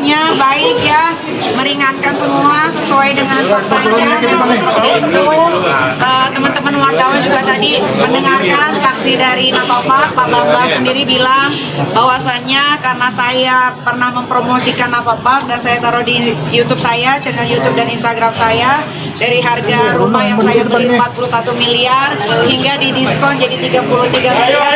semuanya baik ya, meringankan semua sesuai dengan faktanya. Teman-teman wartawan juga tadi mendengarkan saksi dari Nafapa, Pak Bambang sendiri bilang bahwasannya karena saya pernah mempromosikan Nafapa dan saya taruh di YouTube saya, channel YouTube dan Instagram saya, dari harga rumah yang saya beli 41 miliar hingga didiskon jadi 33 miliar.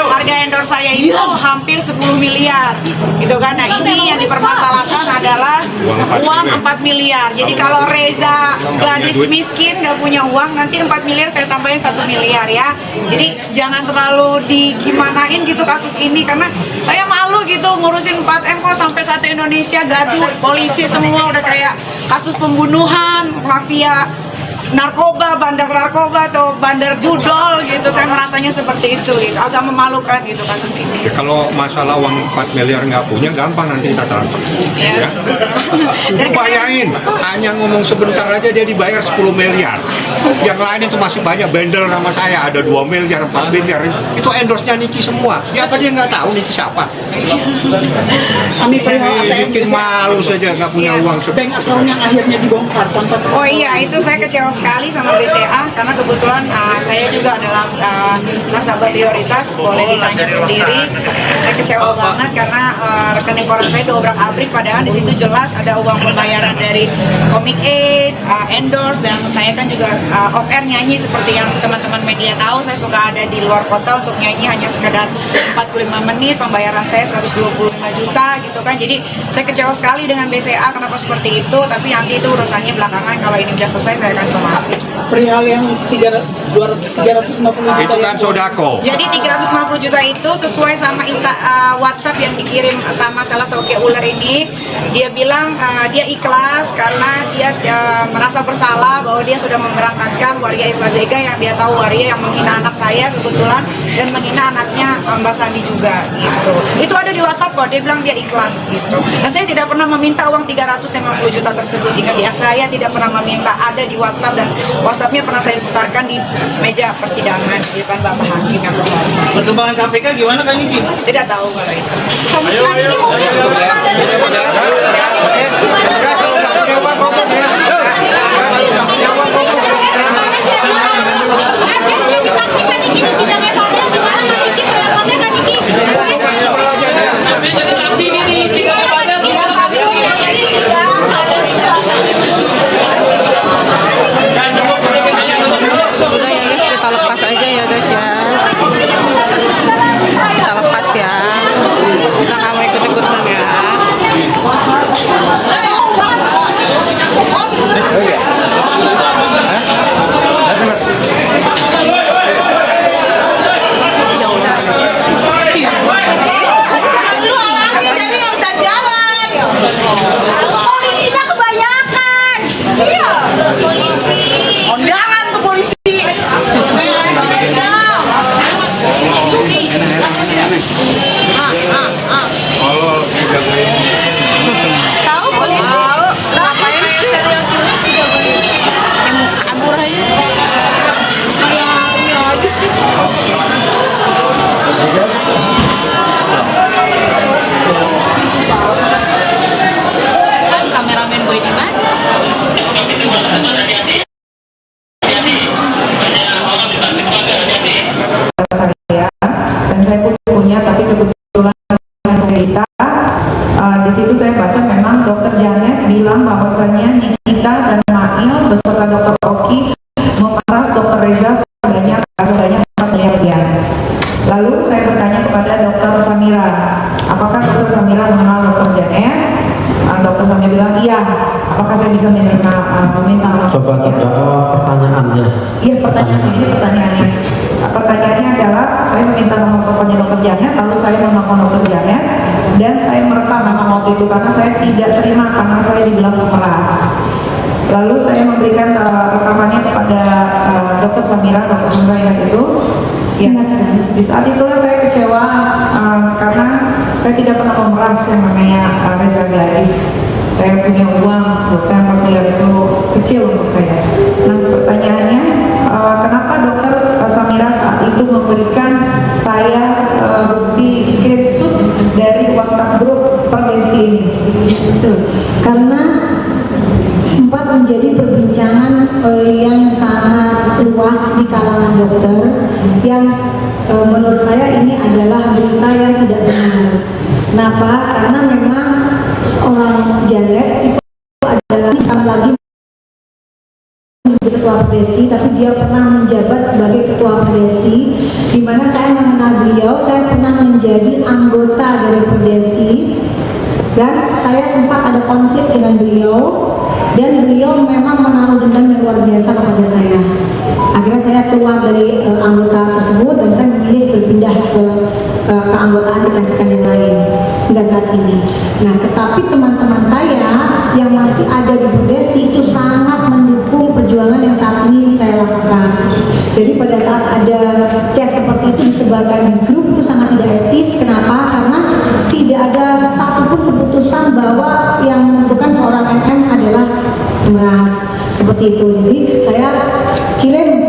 Harga endorse saya itu hampir 10 miliar gitu kan. Nah, ini yang dipermasalahkan adalah uang 4 miliar. Jadi kalau Reza gadis miskin nggak punya uang, nanti 4 miliar saya tambahin 1 miliar ya. Jadi jangan terlalu digimanain gitu kasus ini, karena saya malu gitu ngurusin 4M kok sampai satu Indonesia gaduh, polisi semua udah kayak kasus pembunuhan, mafia narkoba, bandar narkoba atau bandar judol gitu. Saya merasanya seperti itu gitu. Agak memalukan gitu kasus ini. Ya, kalau masalah uang 4 miliar nggak punya, gampang nanti kita transfer ya. Bayangin, hanya ngomong sebentar aja dia dibayar 10 miliar. Yang lain itu masih banyak bandel sama saya, ada 2 miliar, 4 miliar. Itu endorse-nya Niki semua. Ya apa dia nggak tahu Niki siapa? Bikin malu saja nggak punya uang. Bank account yang akhirnya dibongkar tanpa. Oh iya, itu saya kecewa sekali sama BCA karena kebetulan saya juga adalah nasabah prioritas, boleh ditanya sendiri. Saya kecewa banget karena rekening koran saya diobrak-abrik, padahal di situ jelas ada uang pembayaran dari Comic Aid, endorse, dan saya kan juga off air nyanyi seperti yang teman-teman media tahu. Saya suka ada di luar kota untuk nyanyi hanya sekedar 45 menit, pembayaran saya 125 juta gitu kan. Jadi saya kecewa sekali dengan BCA kenapa seperti itu, tapi nanti itu urusannya belakangan. Kalau ini udah selesai saya akan somasi. Perihal yang 350 juta Itu kan sodako. Jadi 350 juta itu sesuai sama WhatsApp yang dikirim sama salah satu ular ini. Dia bilang dia ikhlas karena dia merasa bersalah bahwa dia sudah memberangkatkan Waria Isazega yang dia tahu Waria yang menghina anak saya kebetulan dan menghina anaknya Mbak Sandi juga gitu. Itu ada di WhatsApp kok, dia bilang dia ikhlas gitu. Dan saya tidak pernah meminta uang 350 juta tersebut. Ingat ya, saya tidak pernah meminta, ada di WhatsApp dan WhatsApp-nya pernah saya putarkan di meja persidangan di depan Bapak Hakim yang terhormat. Perkembangan KPK gimana Kak Niki? Tidak tahu kalau itu. Udah ya guys, kita lepas aja ya guys ya. Kita lepas ya. Kita nggak mau ikut-ikutan ya. Ya udah. Polisinya kebanyakan. Iya. Polisi. Undangan tuh polisi. Tahu polisi? Ngapain sih? Kabur aja. Kan kameramen gue di mana? Dan saya pun punya, tapi kebetulan kita di situ saya baca memang Dokter Janet bilang bahwasannya Nikita dan Mail beserta Dokter Oki memeras Dokter Reza sebanyak 4 miliar rupiah. Lalu saya bertanya kepada Dokter Samira, apakah Dokter Samira mengenal Dokter Janet? Dokter Samira bilang iya. Apakah saya bisa meminta Coba terdakwa pertanyaannya. Iya, pertanyaannya ini pertanyaannya. Pertanyaannya adalah saya meminta nomor teleponnya Dokter Janet, lalu saya menelpon Dokter Janet dan saya merekam memang waktu itu karena saya tidak terima karena saya dibilang pemeras. Lalu saya memberikan rekamannya kepada Dokter Samira yang itu. Ya, di saat itulah saya kecewa karena saya tidak pernah memeras yang namanya Reza Gladys. Saya punya uang, buat saya 4 miliar itu kecil untuk saya. Nah, pertanyaannya, kenapa Dokter Samira saat itu memberikan saya bukti screenshot dari WhatsApp grup Perdesti ini? Betul. Karena sempat menjadi perbincangan yang sangat luas di kalangan dokter yang menurut saya ini adalah berita yang tidak benar. Kenapa? Karena memang seorang Janet itu adalah bukan lagi ketua Perdesti, tapi dia pernah menjabat sebagai ketua Perdesti, di mana saya mengenal beliau. Saya pernah menjadi anggota dari Perdesti dan saya sempat ada konflik dengan beliau, dan beliau memang menaruh dendam yang luar biasa kepada saya. Akhirnya saya keluar dari anggota tersebut dan saya memilih berpindah ke keanggotaan kecantikan yang lain hingga saat ini. Nah, tetapi teman-teman saya yang masih ada di Perdesti itu sangat mendukung perjuangan yang saat ini saya lakukan. Jadi pada saat ada chat seperti itu disebarkan di grup itu sangat tidak etis. Kenapa? Karena tidak ada satupun keputusan bahwa yang menentukan seorang MM adalah Meras seperti itu. Jadi saya kirim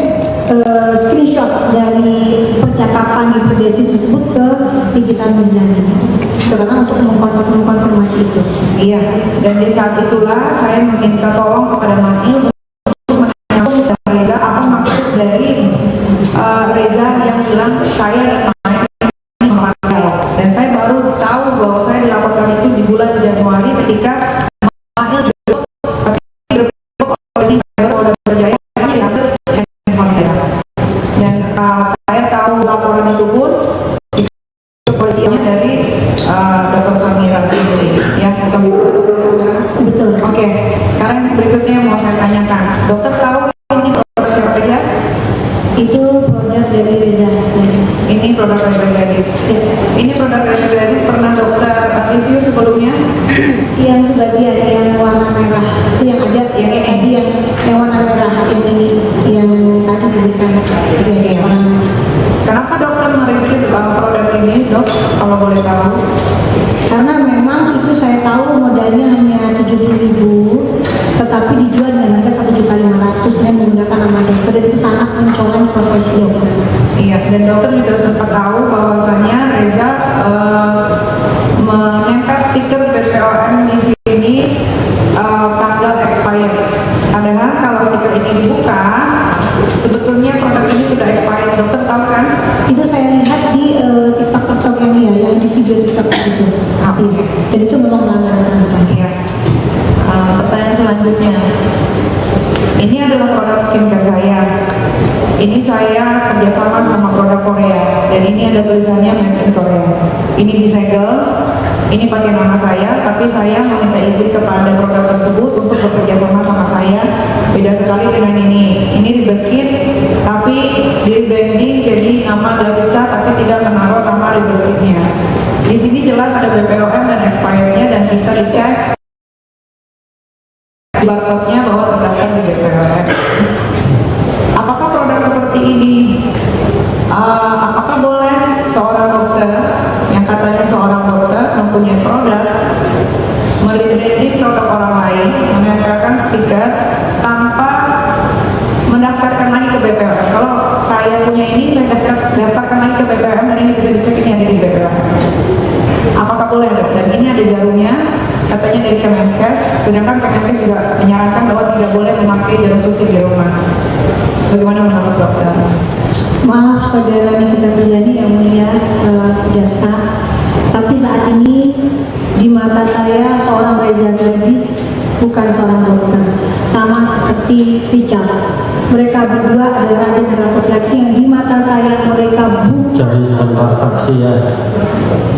screenshot dari percakapan di Perdesti tersebut ke Nikita Mirzani karena untuk mengkonfirmasi itu. Iya, dan di saat itulah saya meminta tolong kepada Manil untuk menanyakan kepada Reza apa maksud dari Reza yang bilang saya memakai, dan saya baru tahu bahwa saya dilaporkan itu di bulan Januari ketika Manil berjaya diambil handphone saya, dan saya tahu laporan itu pun polisinya dari Dr. Samira sendiri, ya, betul. Oke, sekarang berikutnya mau saya tanyakan, dokter tahu ini produk siapa saja? Itu produk dari Reza Gladys. Ini produk dari Gladys. Ini produk dari Gladys pernah dokter review sebelumnya? Yang sebagian yang warna merah itu yang ada, yang tadi yang warna merah yang ini yang tadi diberikan yang warna merah. Kenapa dokter mereview produk ini, dok? Kalau boleh tahu? Karena memang itu saya tahu modalnya hanya 70.000, tetapi dijual dengan harga 1.500.000 dan menggunakan nama dokter, dan itu sangat mencoreng profesi dokter. Iya, dan dokter juga sempat tahu bahwasannya Reza menempel stiker BPOM di sini tanggal expired. Padahal kalau stiker ini dibuka, sebetulnya produk ini sudah expired. Dokter tahu kan? Itu saya lihat di TikTok yang yang di video TikTok itu. Iya. Dan itu memang melanggar aturan. Iya. Pertanyaan selanjutnya, ini adalah produk skincare saya. Ini saya kerjasama sama produk Korea, dan ini ada tulisannya Made in Korea. Ini disegel, ini pakai nama saya, tapi saya meminta izin kepada produk tersebut untuk bekerja sama saya. Beda sekali dengan ini. Ini Riberskin, tapi di branding jadi nama Glavisa, tapi tidak menaruh nama Riberskinnya. Di sini jelas ada BPOM dan expirednya, dan bisa dicek barcode-nya bahwa terdaftar di BPOM. Apakah produk seperti ini, apakah boleh seorang dokter yang katanya seorang dokter mempunyai produk, merbranding produk orang lain, menempelkan stiker tanpa mendaftarkan lagi ke BPOM? Kalau saya punya ini, saya daftarkan lagi ke BPOM, dan ini bisa dicek ini ada di BPOM. Apakah boleh, dok? Dan ini ada jarumnya, katanya dari Kemenkes, sedangkan Kemenkes juga menyarankan bahwa tidak boleh memakai jarum suntik di rumah. Bagaimana menurut dokter? Maaf saudara Nikita Mirzani yang mulia jaksa, tapi saat ini di mata saya seorang Reza Gladys bukan seorang dokter, sama seperti Richard. Mereka berdua adalah raja dan ratu fleksi yang di mata saya mereka bukan. Jadi sebentar saksi ya,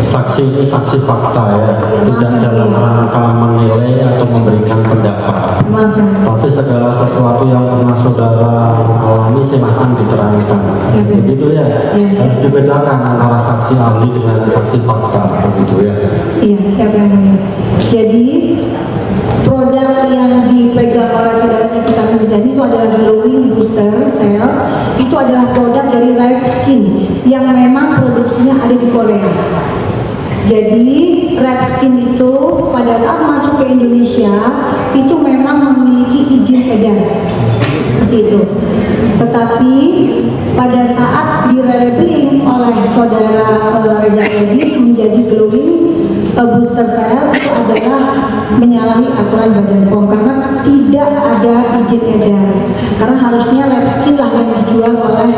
saksi ini saksi fakta ya, tidak dalam rangka menilai atau memberikan pendapat. Maaf, Tapi segala sesuatu yang pernah saudara alami silahkan diterangkan. Begitu ya, harus dibedakan antara saksi ahli dengan saksi fakta, begitu ya. iya, siapa yang mulia. Jadi produk yang dipegang oleh saudara Nikita Mirzani itu adalah glowing booster cell. Itu adalah produk dari Ripe Skin yang memang produksinya ada di Korea. Jadi Ripe Skin itu pada saat masuk ke Indonesia itu memang memiliki izin edar seperti itu. Tetapi pada saat di-labeling oleh saudara Reza Gladys menjadi glowing booster cell itu adalah menyalahi aturan Badan POM karena tidak ada izin edar. Karena harusnya lab skin lah yang dijual oleh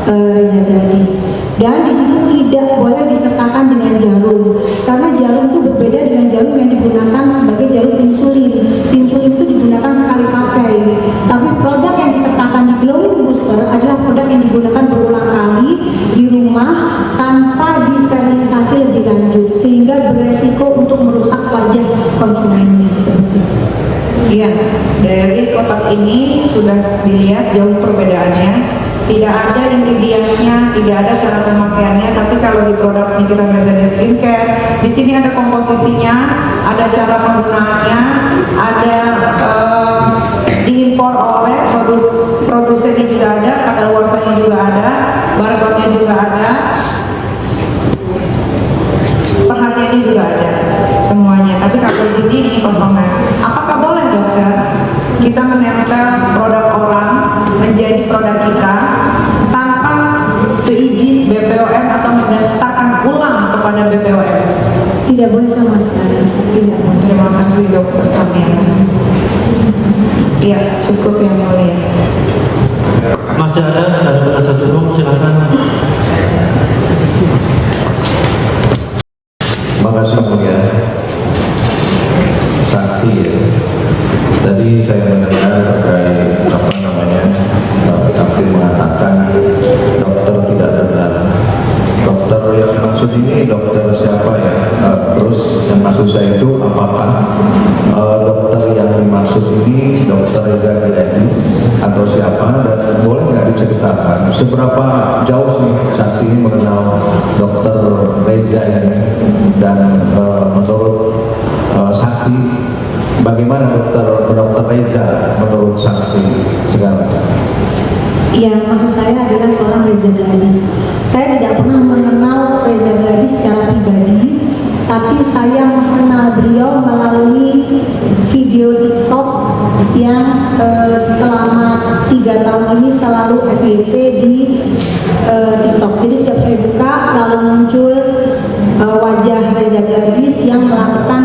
Reza Gadis. Dan di situ tidak boleh disertakan dengan jarum karena jarum itu berbeda dengan jarum yang digunakan sebagai jarum insulin. Insulin itu digunakan sekali pakai, tapi produk yang disertakan di glowing booster adalah produk yang digunakan berulang kali di rumah tanpa disterilisasi lebih lanjut sehingga beresiko untuk merusak wajah konsumennya seperti itu. Iya, dari kotak ini sudah dilihat jauh perbedaannya. Tidak ada ingredientsnya, tidak ada cara pemakaiannya. Tapi kalau di produk ini kita Reza Skincare, di sini ada komposisinya, ada cara penggunaannya, ada diimpor oleh produsennya juga ada, kadaluarsanya juga ada, barcode-nya juga ada, perhatiannya juga ada, semuanya. Tapi kalau di sini ini kosongan. Apakah boleh dokter kita menempel produk orang menjadi produk kita tanpa seizin BPOM atau mendaftarkan ulang kepada BPOM? Tidak boleh sama sekali. Tidak. Terima kasih dokter Samia. Iya, cukup yang mulia. Masih ada dari penasihat hukum, silakan. Makasih mulia. Saksi ya. Tadi saya mendengar terkait saksi mengatakan dokter tidak benar. Dokter yang dimaksud ini dokter siapa ya? Terus yang maksud saya itu apakah dokter yang dimaksud ini dokter Reza Gadis atau siapa, dan boleh nggak diceritakan seberapa jauh sih saksi ini mengenal dokter Reza ini, dan menurut saksi bagaimana dokter Reza menurut saksi sekarang? Yang maksud saya adalah seorang Reza Gadis. Saya tidak pernah mengenal Reza Gadis secara pribadi, tapi saya mengenal beliau melalui video TikTok yang selama 3 tahun ini selalu FYP di TikTok. Jadi setiap saya buka selalu muncul wajah Reza Gadis yang melakukan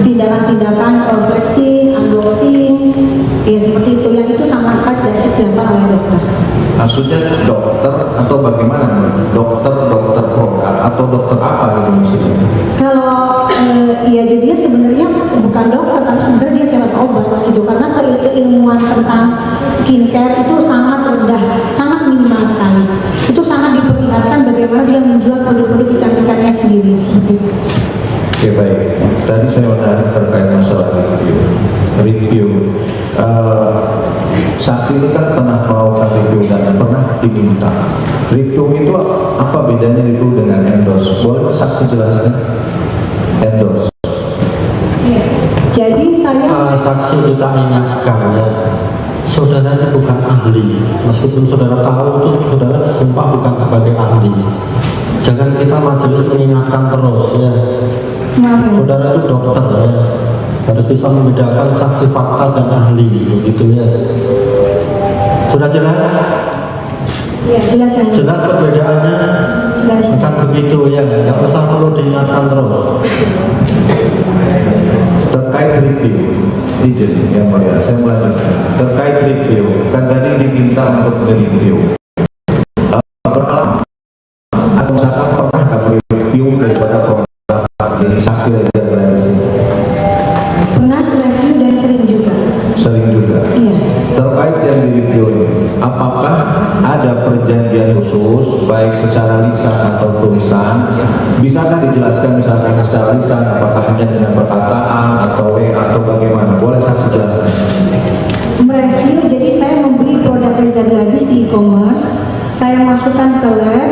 tindakan-tindakan flexing, unboxing, ya seperti itu. Yang itu sama sekali tidak disediakan oleh dokter. Maksudnya dokter atau bagaimana? Dokter produk atau dokter apa gitu maksudnya? Kalau ya jadinya sebenarnya bukan dokter, tapi sebenarnya dia sales obat gitu, karena keilmuan tentang skincare itu sangat rendah, sangat minimal sekali. Itu sangat diperlihatkan bagaimana dia menjual produk-produk kecantikannya sendiri. Oke, baik. Tadi saya menarik terkait masalah review. Saksi ini kan pernah melakukan review dan pernah diminta. Review itu apa bedanya itu dengan endorse? Boleh saksi jelaskan? Endorse. Ya. Jadi saya Saksi kita ingatkan ya, saudara ini bukan ahli. Meskipun saudara tahu itu, saudara sumpah bukan sebagai ahli. Jangan kita majelis mengingatkan terus ya. Saudara itu dokter ya, harus bisa membedakan saksi fakta dan ahli begitu ya. Sudah jelas? ya jelas yang Jelas perbedaannya? jelas. Bukan begitu ya, nggak usah perlu diingatkan terus. Terkait review, izin yang mulia, saya melanjutkan. Terkait review, kan tadi diminta untuk review. Pernah atau misalkan pernah kamu review daripada produk dari saksi Reza Gadis? Pernah review dan sering juga. Sering juga. Iya. Terkait yang di review ini, apakah ada perjanjian khusus baik secara lisan atau tulisan? Bisakah dijelaskan misalkan secara lisan, apakah hanya dengan perkataan atau WA atau bagaimana? Boleh saksi jelaskan? Mereview, jadi saya membeli produk Reza Gadis di e-commerce, saya masukkan ke lab.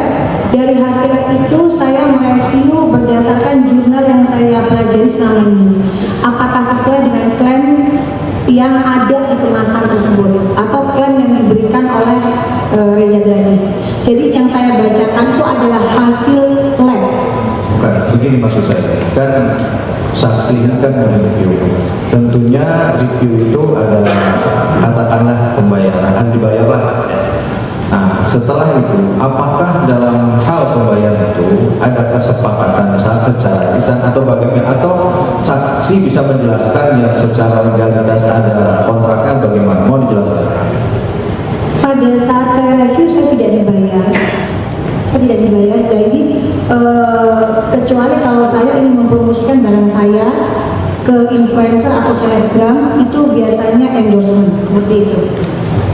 Dari hasil itu saya mereview berdasarkan jurnal yang saya pelajari selama ini. Apakah sesuai dengan klaim yang ada di kemasan tersebut atau klaim yang diberikan oleh Reza Gadis. Jadi yang saya bacakan itu adalah hasil lab. Bukan, begini maksud saya. Kan saksinya kan review. Tentunya review itu adalah katakanlah pembayaran, dibayarlah. Nah, setelah itu, apakah dalam hal pembayaran itu ada kesepakatan secara lisan atau bagaimana? Atau saksi bisa menjelaskan yang secara legalitas ada kontraknya bagaimana? Mau dijelaskan? Pada saat saya review saya tidak dibayar. Saya tidak dibayar. Jadi kecuali kalau saya ingin mempromosikan barang saya ke influencer atau selebgram, itu biasanya endorsement seperti itu.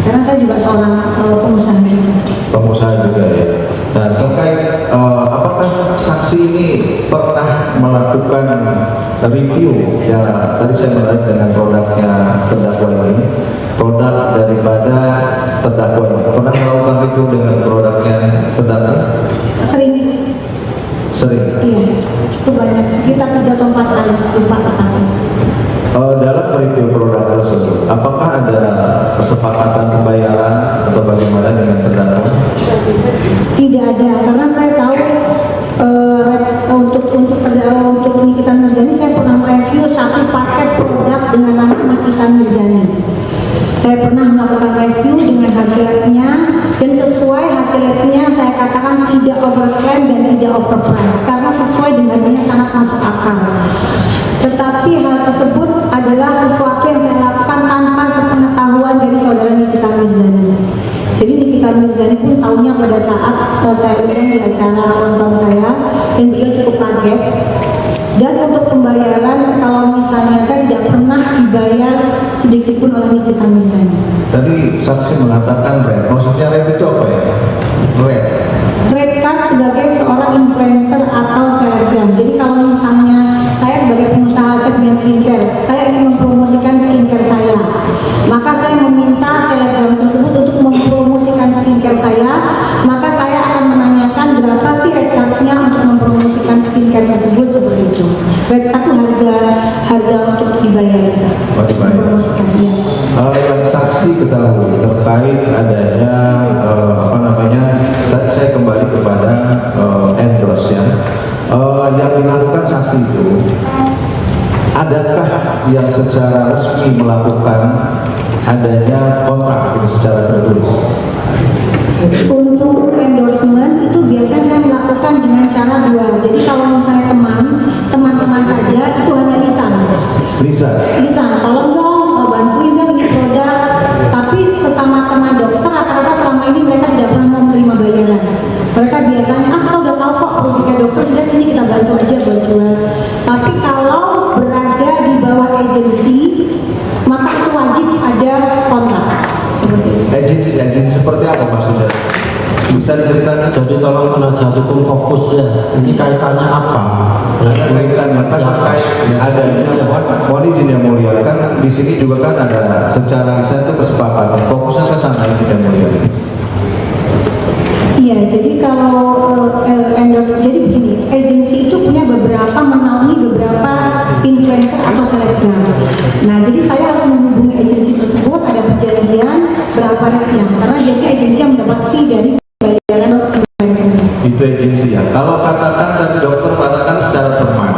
Karena saya juga seorang pengusaha juga. Pengusaha juga ya. Dan terkait apakah saksi ini pernah melakukan review ya, tadi saya menarik dengan produknya terdakwa ini, produk daripada terdakwa ini, pernah melakukan review dengan produknya terdakwa? Sering. Iya, cukup banyak, sekitar 3 atau 4 kali, lupa tepatnya. Dalam review produk tersebut, apakah ada kesepakatan pembayaran atau bagaimana dengan terdakwa? Tidak ada, karena saya tahu untuk Nikita Mirzani saya pernah mereview satu paket produk dengan nama Nikita Mirzani. Saya pernah melakukan review dengan hasilnya dan sesuai hasilnya saya katakan tidak overclaim dan tidak overprice karena sesuai dengan harganya sangat masuk akal. Tetapi hal tersebut adalah sesuatu yang saya lakukan tanpa sepengetahuan dari saudara Nikita Mirzani. Jadi Nikita Mirzani pun tahunya pada saat saya undang di acara ulang tahun saya dan beliau cukup kaget. Dan untuk pembayaran, kalau misalnya saya tidak pernah dibayar sedikit pun oleh Nikita Mirzani. Tadi saksi mengatakan red, maksudnya red itu apa ya? Red. Red card sebagai seorang influencer atau selebgram. Jadi kalau misalnya saya sebagai pengusaha, saya punya skincare, saya ingin mempromosikan skincare saya, maka saya meminta selebgram tersebut untuk mempromosikan skincare saya, maka saya akan menanyakan berapa sih red cardnya untuk mempromosikan skincare tersebut, seperti itu. Red card itu harga untuk dibayar kita. Mempromosikan, ya. Yang saksi ketahui terkait adanya tadi saya kembali kepada endorse ya. Yang dilakukan saksi itu, adakah yang secara resmi melakukan adanya kontrak itu secara tertulis? Untuk endorsement itu biasanya saya melakukan dengan cara dua. Jadi kalau misalnya teman-teman saja itu hanya lisan. Lisan, tolong dong bantuin dong ini produk. Tapi sesama teman dokter rata-rata selama ini mereka tidak pernah mau menerima bayaran. Mereka biasanya kita udah tahu kok produknya dokter, sudah sini kita bantu aja buat jual. Tapi kalau berada di bawah agensi, maka itu wajib ada kontrak. Seperti itu. Agensi seperti apa maksudnya? Bisa diceritakan? Jadi tolong penasihat hukum fokus ya, ini kaitannya apa? Ada kaitannya kan terkait adanya mohon izin yang mulia, kan di sini juga kan ada secara lisan itu kesepakatan fokusnya ke sana yang mulia. Iya, jadi kalau endorse, jadi begini, agensi itu punya menaungi beberapa influencer atau selebgram. Nah, jadi saya harus menghubungi agensi tersebut, ada perjanjian berapa rate-nya, karena biasanya agensi yang mendapat fee dari bayaran influencer. Itu agensi ya. Kalau katakan tadi dokter katakan secara teman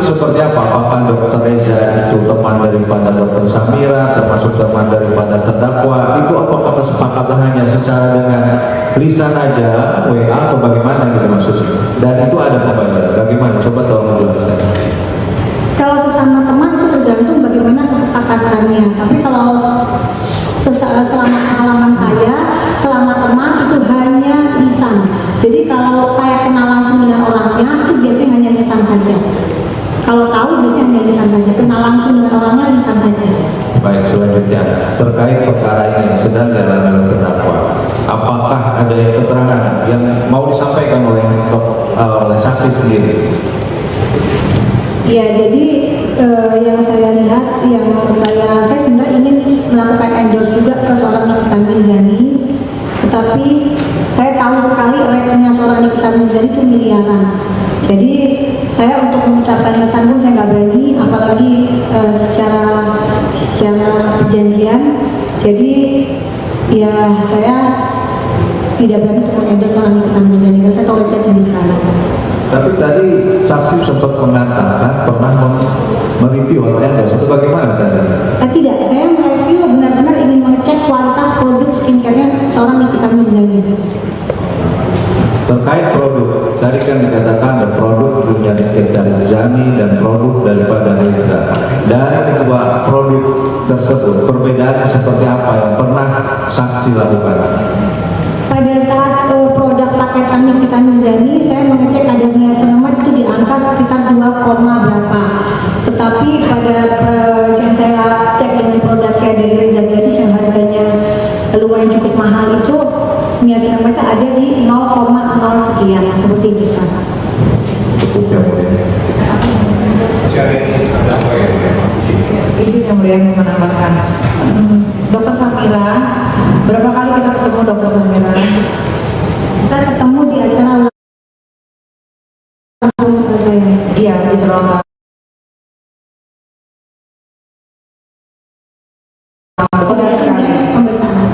itu seperti apa? Apakah dokter Reza itu teman daripada dokter Samira, termasuk teman daripada terdakwa? Itu apakah kesepakatan hanya secara dengan lisan aja, WA atau bagaimana gitu maksudnya? Dan itu ada pembayaran. Bagaimana? Coba tolong jelaskan. Kalau sesama teman itu tergantung bagaimana kesepakatannya. Tapi kalau selama pengalaman saya, selama teman itu hanya lisan. Jadi kalau saya kenal langsung dengan orangnya itu biasanya hanya lisan saja. Kalau tahu biasanya hanya lisan saja. Kenal langsung dengan orangnya lisan saja. Baik, selanjutnya terkait perkara ini yang sedang dalam terdakwa, apakah ada keterangan yang mau disampaikan oleh saksi sendiri? Ya, jadi yang saya lihat, saya sebenarnya ingin melakukan endorse juga ke seorang Nikita Mirzani, tetapi saya tahu sekali rate-nya seorang Nikita Mirzani itu miliaran. Jadi saya untuk mengucapkan lisan pun saya nggak berani, apalagi secara perjanjian. Jadi ya saya tidak berani untuk mengendorse seorang Nikita Mirzani karena saya tahu rate-nya tinggi sekali. Tapi tadi saksi sempat mengatakan pernah mereview atau endorse itu bagaimana tadi? Tidak, saya mereview benar-benar ingin mengecek kualitas produk skincare-nya Sugani dan produk daripada Reza. Dari kedua produk tersebut, perbedaannya seperti apa yang pernah saksi lakukan? Pada saat produk paketan Nikita Mirzani, saya mengecek kadar niacinamide itu di angka sekitar 2, berapa. Tetapi pada yang saya cek dengan produknya dari Reza Gadis yang harganya lumayan cukup mahal itu, niacinamide ada di 0,0 sekian, seperti itu saja. Cukup ya Mulia. Itu yang mulia yang menambahkan. Dokter Safira, berapa kali kita ketemu Dokter Safira? Kita ketemu di acara saya. Iya, di Terawang.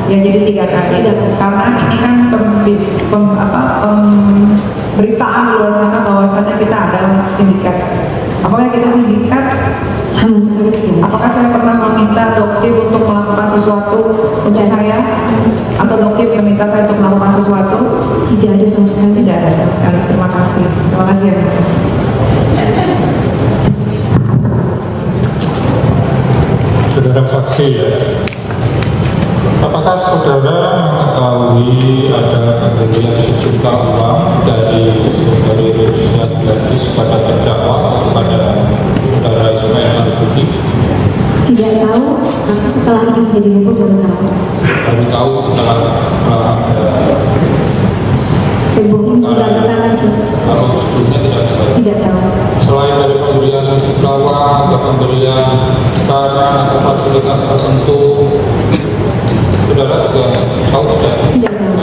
Ya jadi 3 kali. Karena ini kan pemberitaan di luar sana bahwasanya kita adalah sindikat. Apakah kita sindikat? Sama sekali. Apakah saya pernah meminta dokter untuk melakukan sesuatu untuk saya? Atau dokter yang minta saya untuk melakukan sesuatu? Tidak ada sama sekali. Tidak ada sama sekali. Terima kasih. Terima kasih ya. Saudara saksi ya, apakah saudara mengetahui ada pemberian sejumlah uang dari Reza Gadis pada terdakwa kepada saudara Ismail Marzuki? Tidak tahu, tapi setelah ini menjadi heboh baru tahu. Baru tahu setelah Hebohnya tidak lagi. kalau sebelumnya tidak tahu. Tidak tahu. Selain dari pemberian uang atau pemberian barang atau fasilitas tertentu, saudara juga tahu tidak? Tidak tahu.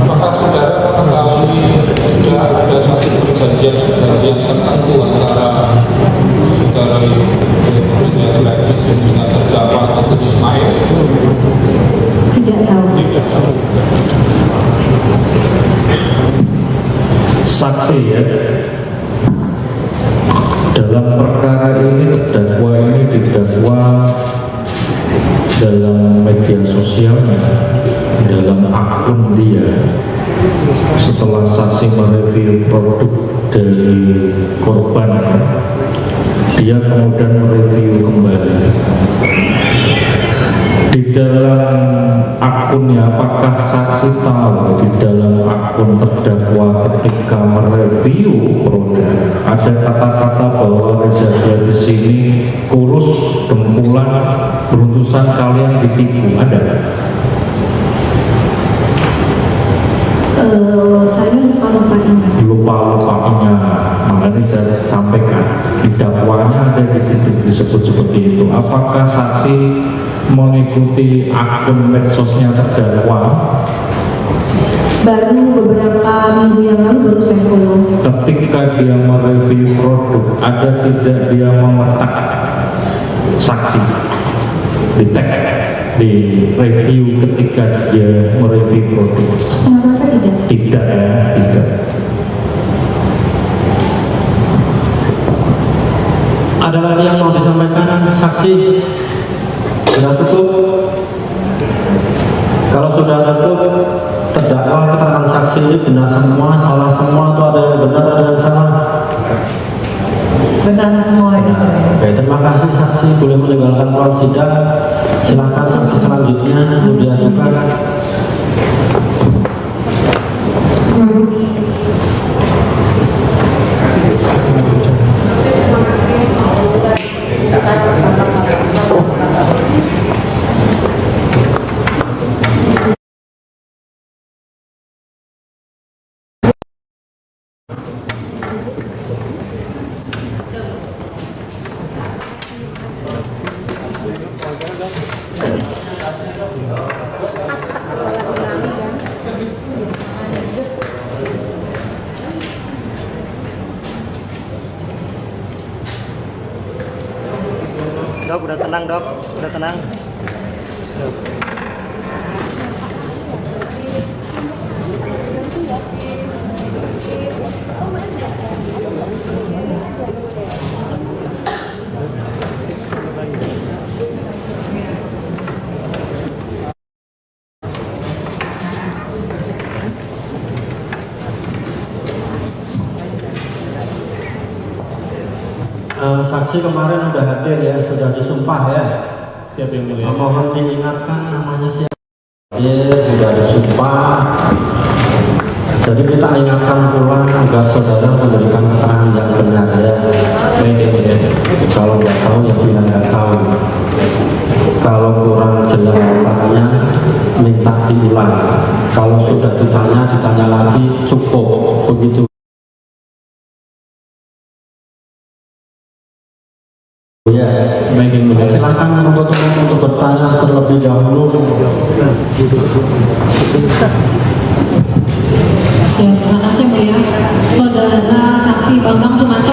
Apakah saudara mengetahui sudah ada satu perjanjian tertentu antara saudara Reza Gadis dengan terdakwa atau Ismail? Tidak tahu. Tidak tahu. Saksi ya, dalam perkara ini terdakwa ini didakwa dalam media sosialnya, dalam akun dia. Setelah saksi mereview produk dari korban, dia kemudian mereview kembali di dalam akunnya. Apakah saksi tahu di dalam akun terdakwa ketika mereview produk ada kata-kata bahwa Reza Gadis ini kurus, dempulan, beruntusan, kalian ditipu, ada? Saya lupa ingat. Lupa-lupanya, makanya saya sampaikan di dakwanya ada di situ disebut seperti itu. Apakah saksi mengikuti akun medsosnya terdakwa? Baru beberapa minggu yang lalu baru saya follow. Ketika dia mereview produk, ada tidak dia meletak saksi di tag di review ketika dia mereview produk? Menurut saya tidak. Tidak ya, tidak. Ada lagi yang mau disampaikan saksi? Sudah cukup? Kalau sudah cukup, terdakwa keterangan saksi ini benar semua, salah semua, atau ada yang benar, ada yang salah? Benar semua ini. Oke, terima kasih saksi, boleh meninggalkan ruang sidang. Silakan saksi selanjutnya untuk diajukan. Dok, udah tenang dok, udah tenang. Saksi kemarin udah hadir ya, sudah disumpah ya. Siapa yang mulia? Mohon diingatkan namanya siapa. Sudah disumpah. Jadi kita ingatkan pulang agar saudara memberikan keterangan yang benar ya. Kalau nggak tahu ya bilang nggak tahu. Kalau kurang jelas katanya minta diulang. Kalau sudah ditanya lagi cukup begitu. Ya, silakan untuk bertanya terlebih dahulu. Ya, terima kasih Bu ya. Saudara saksi Bambang